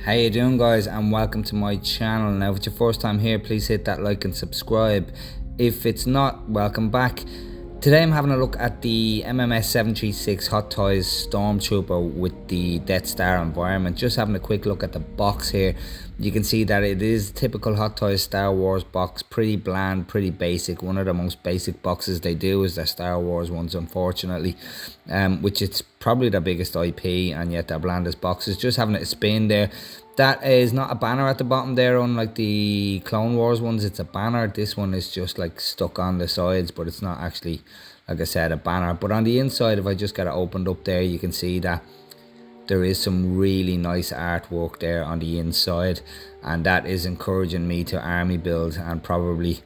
How you doing, guys, and welcome to my channel. Now if it's your first time here, please hit that like and subscribe. If it's not, welcome back. Today I'm having a look at the MMS 736 Hot Toys Stormtrooper with the Death Star environment. Just having a quick look at the box here. You can see that it is typical Hot Toys Star Wars box. Pretty bland, pretty basic. One of the most basic boxes they do is their Star Wars ones, unfortunately. Which it's probably their biggest IP, and yet their blandest boxes. Just having it a spin there. That is not a banner at the bottom there, unlike the Clone Wars ones. It's a banner. This one is just like stuck on the sides, but it's not actually, like I said, a banner. But on the inside, if I just get it opened up there, you can see that there is some really nice artwork there on the inside, and that is encouraging me to army build. And probably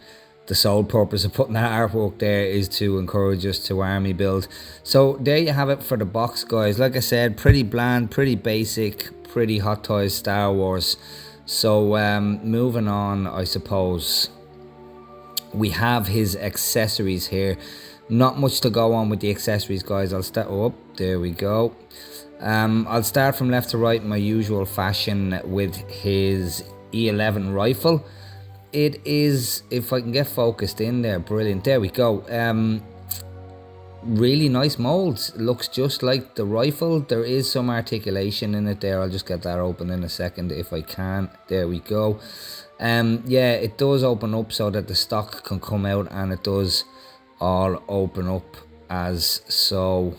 the sole purpose of putting that artwork there is to encourage us to army build. So there you have it for the box, guys. Like I said, pretty bland, pretty basic, pretty Hot Toys Star Wars. So moving on, I suppose, we have his accessories here. Not much to go on with the accessories, guys. I'll start up. There we go. I'll start from left to right in my usual fashion with his E11 rifle. It is, if I can get focused in there, brilliant. There we go. Really nice molds. Looks just like the rifle. There is some articulation in it there. I'll just get that open in a second if I can. There we go. Yeah, it does open up so that the stock can come out, and it does all open up as so,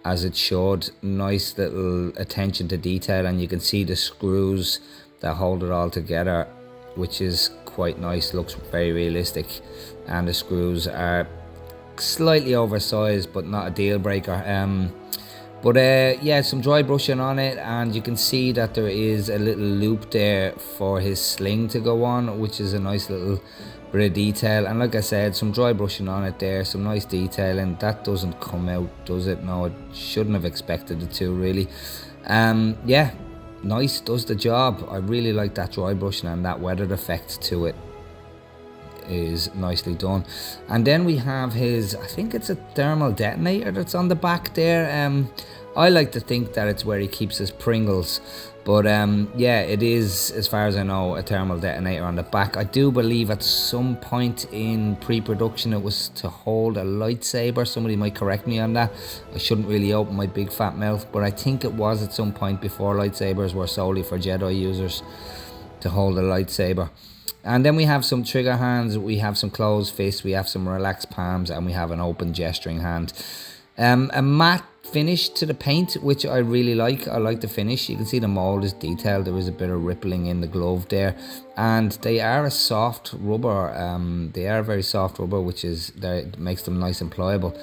as it should. Nice little attention to detail, and you can see the screws that hold it all together, which is quite nice. Looks very realistic, and the screws are slightly oversized, but not a deal breaker. Yeah, some dry brushing on it, and you can see that there is a little loop there for his sling to go on, which is a nice little bit of detail. And like I said, some dry brushing on it there, some nice detailing. That doesn't come out, does it? No, it shouldn't have expected it to, really. Yeah, nice, does the job. I really like that dry brushing, and that weathered effect to it is nicely done. And then we have his, I think it's a thermal detonator that's on the back there. I like to think that it's where he keeps his Pringles, but yeah, it is, as far as I know, a thermal detonator on the back. I do believe at some point in pre-production it was to hold a lightsaber. Somebody might correct me on that. I shouldn't really open my big fat mouth, but I think it was at some point before lightsabers were solely for Jedi users, to hold a lightsaber. And then we have some trigger hands, we have some closed fists, we have some relaxed palms, and we have an open gesturing hand. A matte finish to the paint, which I really like. I like the finish. You can see the mold is detailed. There is a bit of rippling in the glove there, and they are a soft rubber. They are a very soft rubber, which is that makes them nice and pliable.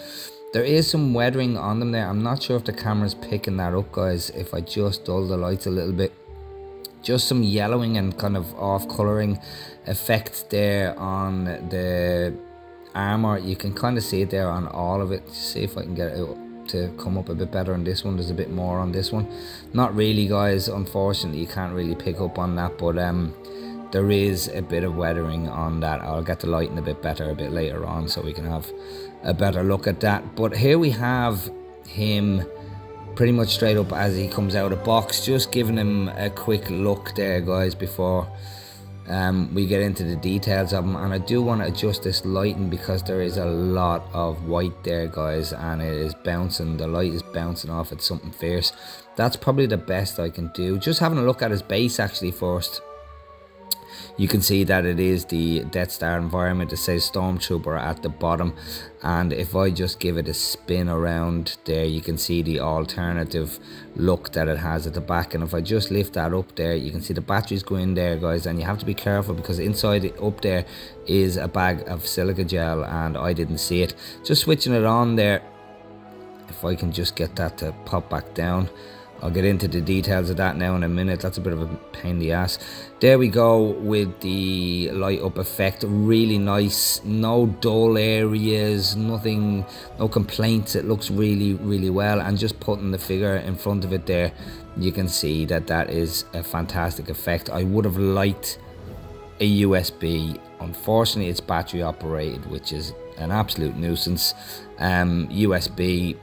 There is some weathering on them there. I'm not sure if the camera's picking that up, guys. If I just dull the lights a little bit, just some yellowing and kind of off colouring effect there on the armor. You can kind of see it there on all of it. See if I can get it to come up a bit better on this one. There's a bit more on this one. Not really, guys, unfortunately. You can't really pick up on that, but there is a bit of weathering on that. I'll get the lighting a bit better a bit later on so we can have a better look at that. But here we have him pretty much straight up as he comes out of the box. Just giving him a quick look there, guys, before we get into the details of him. And I do want to adjust this lighting because there is a lot of white there, guys, and it is bouncing. The light is bouncing off it, something fierce. That's probably the best I can do. Just having a look at his base actually first. You can see that it is the Death Star environment. It says Stormtrooper at the bottom, and if I just give it a spin around there, you can see the alternative look that it has at the back. And if I just lift that up there, you can see the batteries go in there, guys, and you have to be careful because inside it up there is a bag of silica gel, and I didn't see it. Just switching it on there, if I can just get that to pop back down. I'll get into the details of that now in a minute. That's a bit of a pain in the ass. There we go with the light up effect. Really nice. No dull areas, nothing, no complaints. It looks really, really well. And just putting the figure in front of it there, you can see that that is a fantastic effect. I would have liked a USB. Unfortunately, it's battery operated, which is an absolute nuisance. USB,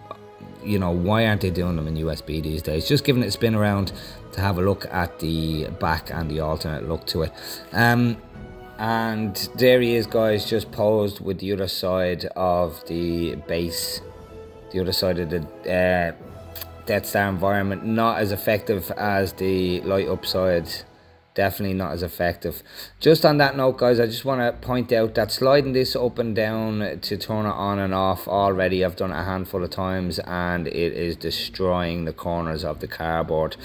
you know, why aren't they doing them in USB these days? Just giving it a spin around to have a look at the back and the alternate look to it. And there he is, guys, just posed with the other side of the base, the other side of the Death Star environment. Not as effective as the light up side. Definitely not as effective. Just on that note, guys, I just want to point out that sliding this up and down to turn it on and off, already I've done it a handful of times and it is destroying the corners of the cardboard.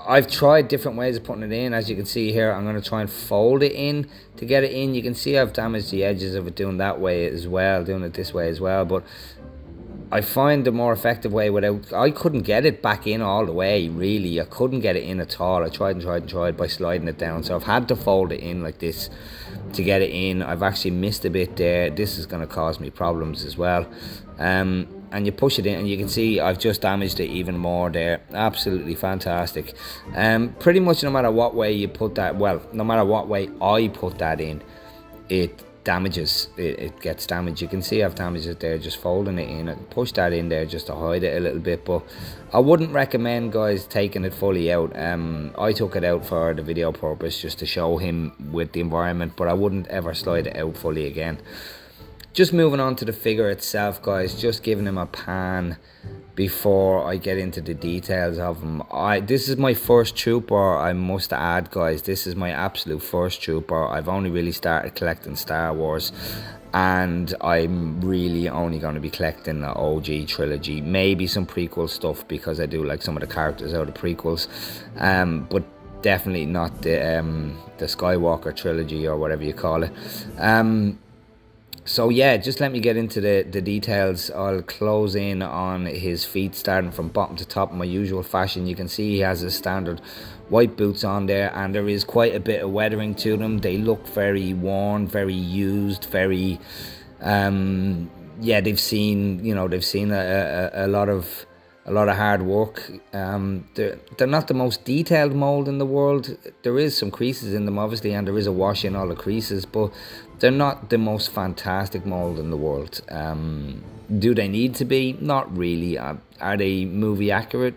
I've tried different ways of putting it in. As you can see here, I'm going to try and fold it in to get it in. You can see I've damaged the edges of it doing that way as well, doing it this way as well, but I find the more effective way without... I couldn't get it back in all the way, really. I couldn't get it in at all. I tried and tried and tried by sliding it down. So I've had to fold it in like this to get it in. I've actually missed a bit there. This is going to cause me problems as well. And you push it in and you can see I've just damaged it even more there. Absolutely fantastic. Pretty much no matter what way you put that... Well, no matter what way I put that in, it damages, it gets damaged. You can see I've damaged it there just folding it in. I push that in there just to hide it a little bit, but I wouldn't recommend, guys, taking it fully out. I took it out for the video purpose just to show him with the environment, but I wouldn't ever slide it out fully again. Just moving on to the figure itself, guys, just giving him a pan before I get into the details of him. This is my first trooper, I must add, guys. This is my absolute first trooper. I've only really started collecting Star Wars, and I'm really only going to be collecting the OG trilogy, maybe some prequel stuff because I do like some of the characters out of the prequels, but definitely not the Skywalker trilogy or whatever you call it. So yeah, just let me get into the details. I'll close in on his feet, starting from bottom to top in my usual fashion. You can see he has his standard white boots on there, and there is quite a bit of weathering to them. They look very worn, very used, very yeah, they've seen, you know, they've seen a lot of hard work. They're not the most detailed mold in the world. There is some creases in them, obviously, and there is a wash in all the creases, but they're not the most fantastic mold in the world. Do they need to be? Not really. Are they movie accurate?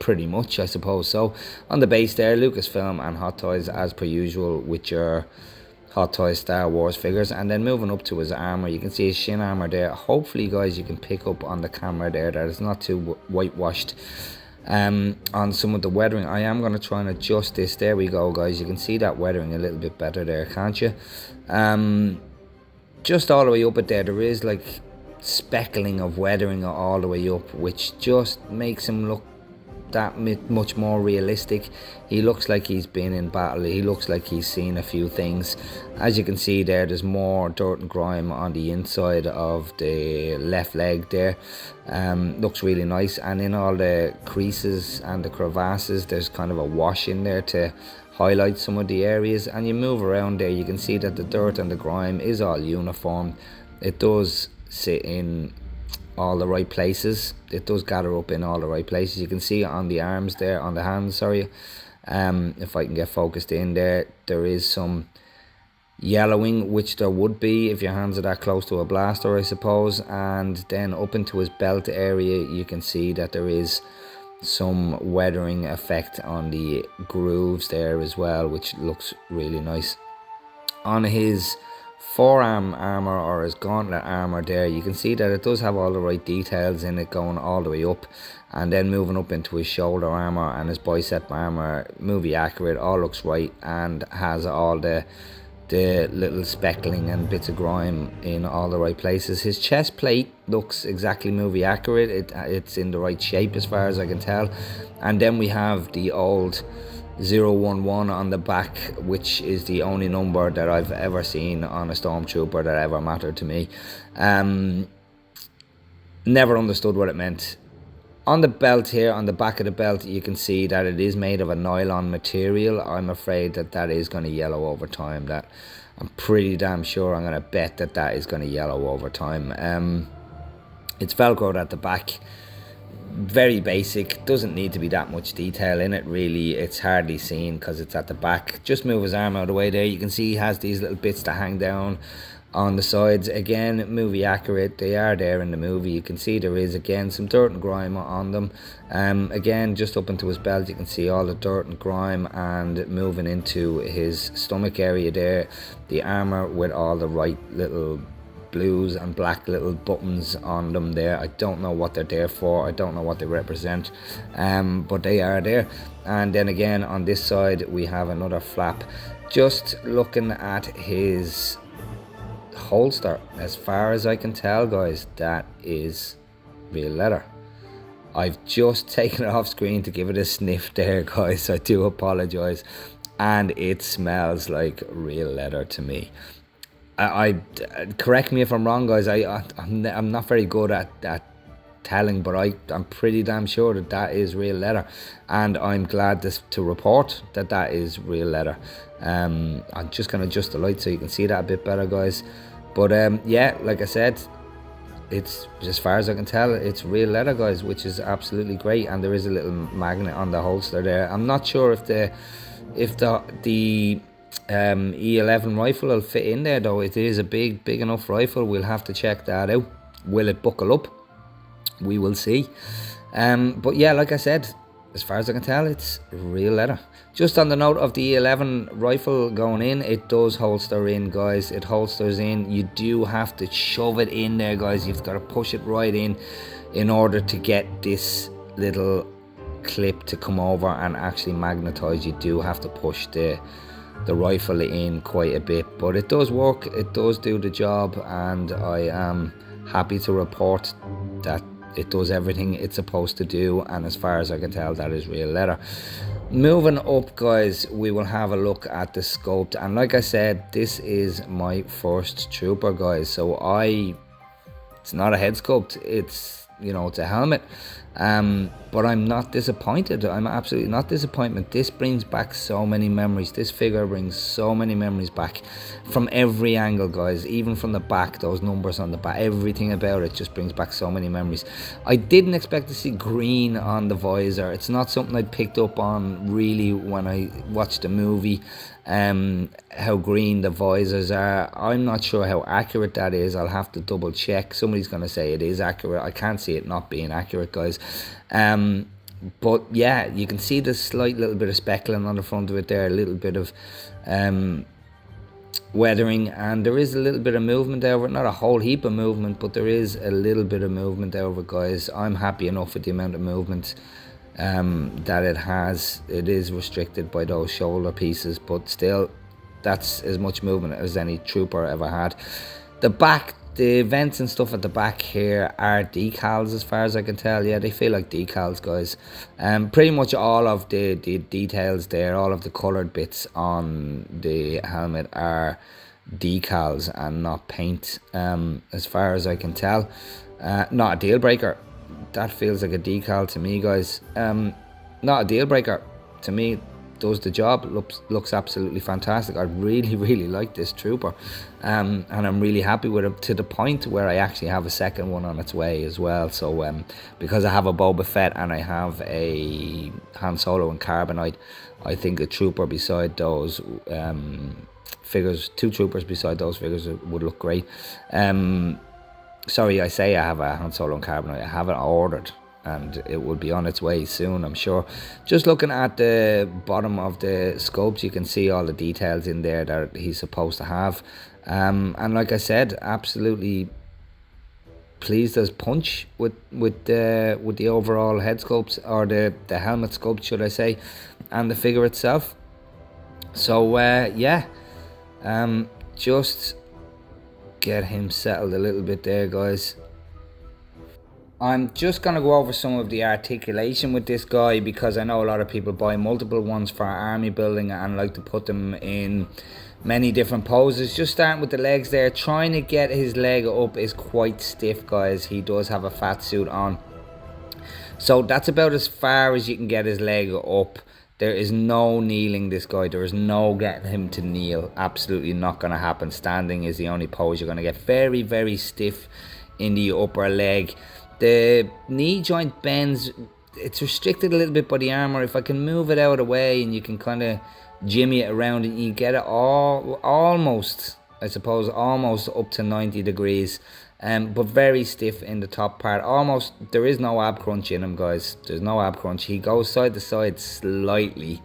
Pretty much, I suppose so. On the base there, Lucasfilm and Hot Toys, as per usual, with your Hot Toys Star Wars figures. And then moving up to his armor, you can see his shin armor there. Hopefully, guys, you can pick up on the camera there that it's not too whitewashed. On some of the weathering, I am going to try and adjust this. There we go, guys. You can see that weathering a little bit better there, can't you? Just all the way up it there is like speckling of weathering all the way up, which just makes him look that much more realistic. He looks like he's been in battle. He looks like he's seen a few things. As you can see there's more dirt and grime on the inside of the left leg there. Looks really nice, and in all the creases and the crevasses there's kind of a wash in there to highlight some of the areas. And you move around there, you can see that the dirt and the grime is all uniform. It does sit in all the right places. It does gather up in all the right places. You can see it on the arms there, on the hands, sorry. If I can get focused in there, there is some yellowing, which there would be if your hands are that close to a blaster, I suppose. And then up into his belt area, you can see that there is some weathering effect on the grooves there as well, which looks really nice. On his forearm armor, or his gauntlet armor there, you can see that it does have all the right details in it, going all the way up, and then moving up into his shoulder armor and his bicep armor, movie accurate, all looks right, and has all the little speckling and bits of grime in all the right places. His chest plate looks exactly movie accurate. It's in the right shape as far as I can tell. And then we have the old 011 on the back, which is the only number that I've ever seen on a Stormtrooper that ever mattered to me. Never understood what it meant. On the belt here, on the back of the belt, you can see that it is made of a nylon material. I'm afraid that is going to yellow over time. That I'm pretty damn sure, I'm going to bet that is going to yellow over time. It's velcroed at the back. Very basic, doesn't need to be that much detail in it really. It's hardly seen because it's at the back. Just move his arm out of the way there. You can see he has these little bits to hang down on the sides. Again, movie accurate, they are there in the movie. You can see there is again some dirt and grime on them. Again, just up into his belt you can see all the dirt and grime, and moving into his stomach area there, the armor with all the right little blues and black little buttons on them there. I don't know what they're there for, I don't know what they represent, but they are there. And then again on this side we have another flap. Just looking at his holster, as far as I can tell, guys, that is real leather. I've just taken it off screen to give it a sniff there, guys, I do apologize, and it smells like real leather to me. I correct me if I'm wrong, guys. I'm not very good at telling, but I'm pretty damn sure that is real leather, and I'm glad to report that is real leather. I'm just gonna adjust the light so you can see that a bit better, guys. But yeah, like I said, it's, as far as I can tell, it's real leather, guys, which is absolutely great. And there is a little magnet on the holster there. I'm not sure if the E11 rifle will fit in there, though. It is a big enough rifle. We'll have to check that out. Will it buckle up? We will see. But yeah, like I said, as far as I can tell, it's real leather. Just on the note of the E11 rifle going in, it does holster in, guys. It holsters in. You do have to shove it in there, guys. You've got to push it right in order to get this little clip to come over and actually magnetize. You do have to push the rifle in quite a bit, but it does work, it does do the job, and I am happy to report that it does everything it's supposed to do. And as far as I can tell, that is real leather. Moving up, guys, we will have a look at the sculpt. And like I said, this is my first trooper, guys, so it's not a head sculpt, it's, you know, it's a helmet. But I'm not disappointed. I'm absolutely not disappointed. This brings back so many memories. This figure brings so many memories back from every angle, guys. Even from the back, those numbers on the back, everything about it just brings back so many memories. I didn't expect to see green on the visor. It's not something I picked up on really when I watched the movie. How green the visors are. I'm not sure how accurate that is. I'll have to double check. Somebody's going to say it is accurate. I can't see it not being accurate, guys. But yeah, you can see the slight little bit of speckling on the front of it there, a little bit of weathering, and there is a little bit of movement over it. Not a whole heap of movement, but there is a little bit of movement over it, guys. I'm happy enough with the amount of movement that it has. It is restricted by those shoulder pieces, but still, that's as much movement as any trooper ever had. The back, the vents and stuff at the back here are decals, as far as I can tell. Yeah, they feel like decals, guys. Pretty much all of the details there, all of the coloured bits on the helmet are decals and not paint, as far as I can tell. Not a deal breaker. That feels like a decal to me, guys. Not a deal breaker to me. Does the job, looks absolutely fantastic. I really like this trooper, and I'm really happy with it, to the point where I actually have a second one on its way as well. So because I have a Boba Fett and I have a Han Solo and Carbonite, I think a trooper beside those figures, two troopers beside those figures, would look great. Sorry, I say I have a Han Solo and Carbonite. I have it ordered, and it will be on its way soon, I'm sure. Just looking at the bottom of the sculpt, you can see all the details in there that he's supposed to have. And like I said, absolutely pleased as punch with the overall head sculpt, or the helmet sculpt, should I say, and the figure itself. So yeah, just get him settled a little bit there, guys. I'm just going to go over some of the articulation with this guy, because I know a lot of people buy multiple ones for army building and like to put them in many different poses. Just starting with the legs there, trying to get his leg up is quite stiff, guys. He does have a fat suit on, so that's about as far as you can get his leg up. There is no kneeling this guy. There is no getting him to kneel. Absolutely not going to happen. Standing is the only pose you're going to get. Very stiff in the upper leg. The knee joint bends. It's restricted a little bit by the armor. If I can move it out of the way and you can kind of jimmy it around, and you get it all almost I suppose almost up to 90 degrees, but very stiff in the top part. Almost, there is no ab crunch in him, guys. There's no ab crunch. He goes side to side slightly.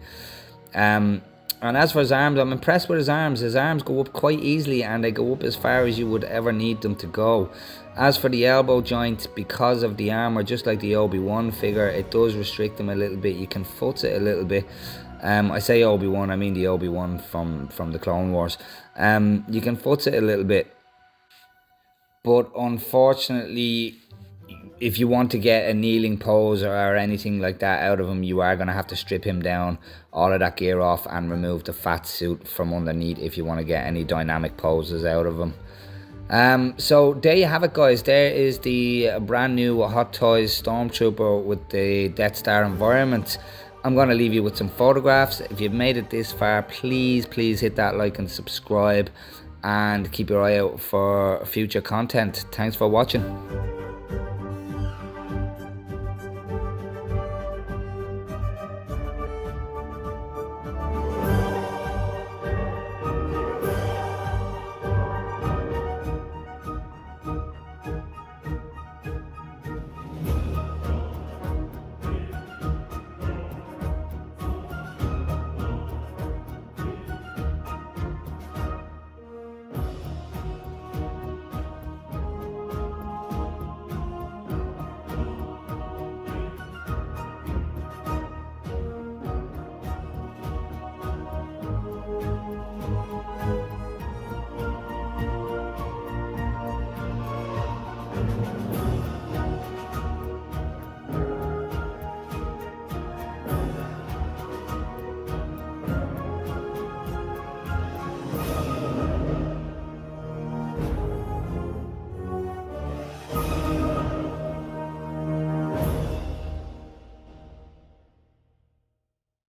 And as for his arms, I'm impressed with his arms. His arms go up quite easily, and they go up as far as you would ever need them to go. As for the elbow joint, because of the armor, just like the Obi-Wan figure, it does restrict him a little bit. You can foot it a little bit. I say Obi-Wan, I mean the Obi-Wan from the Clone Wars. You can foot it a little bit, but unfortunately, if you want to get a kneeling pose or anything like that out of him, you are going to have to strip him down, all of that gear off, and remove the fat suit from underneath if you want to get any dynamic poses out of him. So there you have it, guys. There is the brand new Hot Toys Stormtrooper with the Death Star environment. I'm going to leave you with some photographs. If you've made it this far, please hit that like and subscribe, and keep your eye out for future content. Thanks for watching.